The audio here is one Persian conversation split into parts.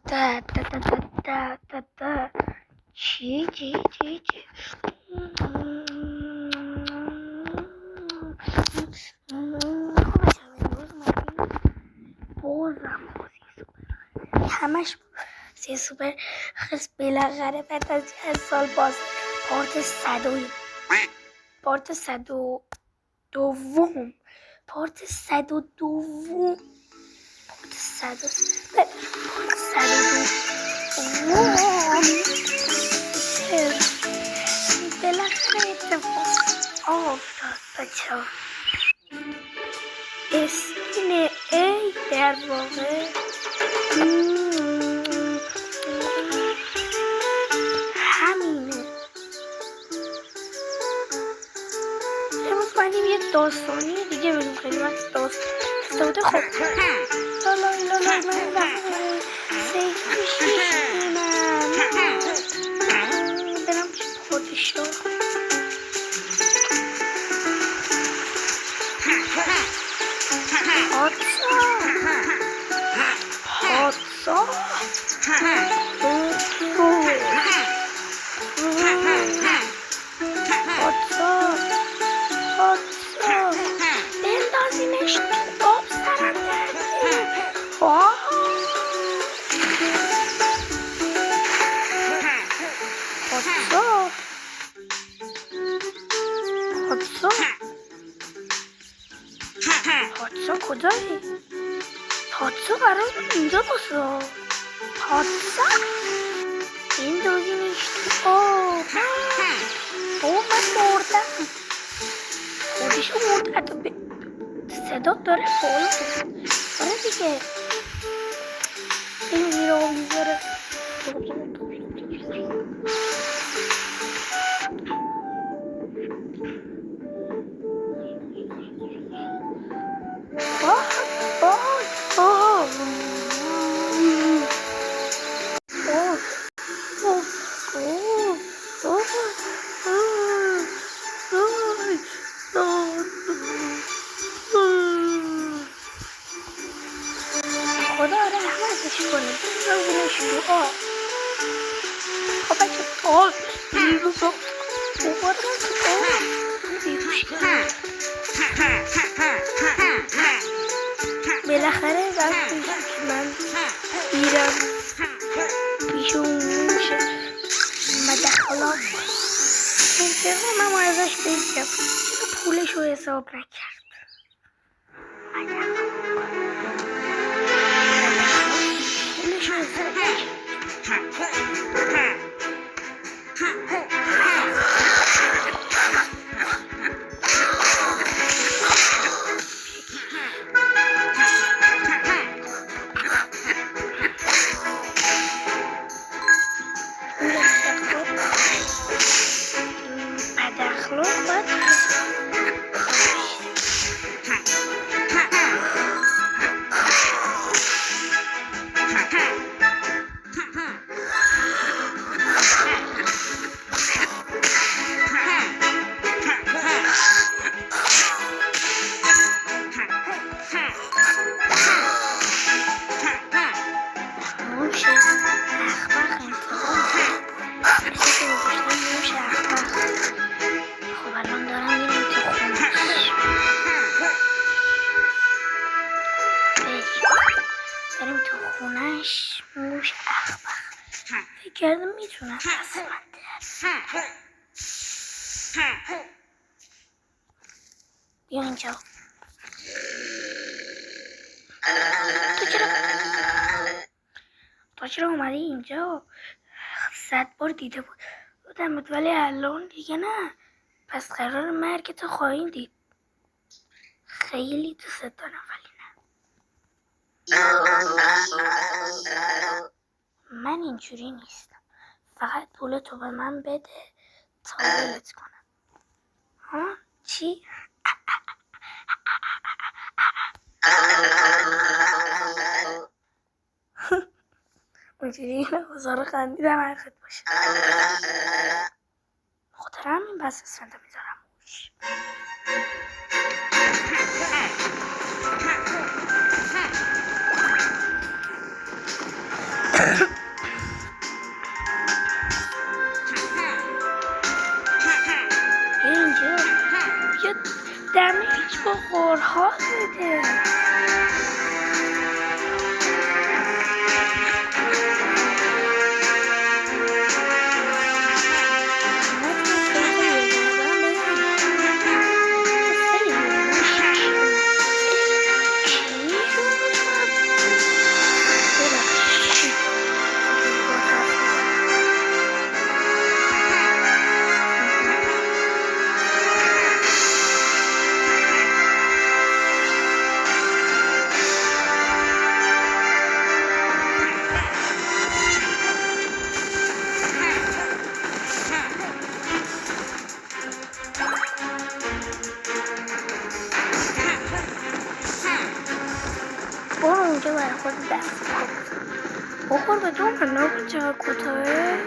دا دا دا دا دا دا دا. چی بازم همش سی سوپر خست بالاخره بعد از چند سال باز پارت صد و دوم بالاخره اتفاق افتاد بچه‌ها. اسم ای در واقع همینه. امروز باید یه داستانی دیگه بریم. خیلی وقت داستان خوب برم پادشاه. بندازینش تو آب سرم درده. پادشاه کجایی؟ پادشاه قرار بود اینجا باشه. پادشاه بندازینش تو آب. من مردم. خودشو مرد. صدا داره بالا. آره دیگه این زیر آب میذاره. خدا رحمتش کنه. بندازینش تو آب. خب بچه آب دوباره تو آب بالاخره وقتی که من میرم پیش اون موش مدخلا منتقامم ازش بگیرم چرا پولش رو حساب نکرد. پولش رو حساب نکرد. موش اخبر فکر کردم میتونم دست من بیا اینجا. تو چرا اومدی اینجا؟ 100 بار دیده بودمت ولی الان دیگه نه. پس قرار مرگ تو خواهیم دید. خیلی دوست دارم ولی نه. من اینجوری نیستم. فقط پولتو به من بده تا ولت کنم. ها؟ چی؟ اونجوری نوزار خندیدم حرفت باشه. خاطر همین بس اسفنده میذارم موش. اینجا بیا دمیج بخور حال بده. برو اونجا برای خود دست بخور به دوم. نبود چقدر کوتاهه.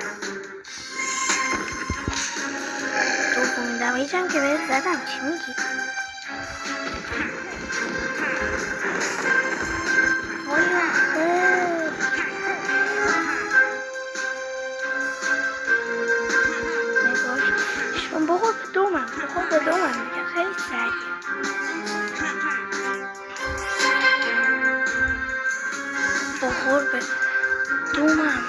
دوم دمیجم که بهت زدم. چی میگی؟ وای آخه نگاش شون. بخور به دومم دیگه. خیلی سریع. بخور به دومم.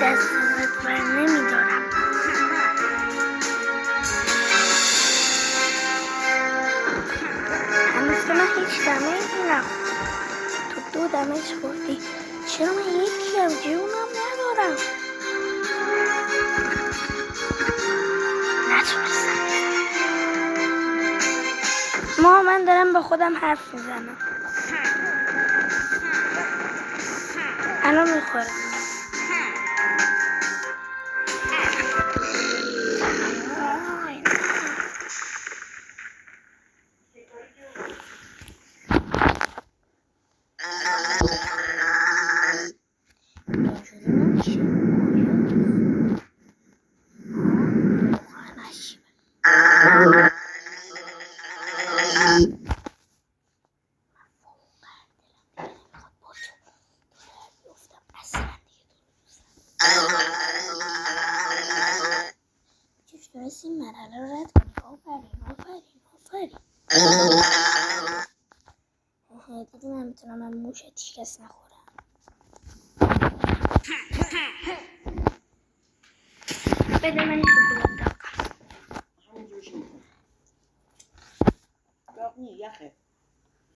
دست ازت بر نمیدارم. هنوز که من هیچ دمیجی نخورم. تو 2 دمیج خوردی. چرا من یکی هم جونم ندارم؟ نتونستم. من دارم با خودم حرف میزنم. الان میخورم. تونستی این مرحله رو رد کنی. آفرین. دیدی من میتونم من موشت شکست نخورم. بده من شکلات داغ. داغ نیه یخه.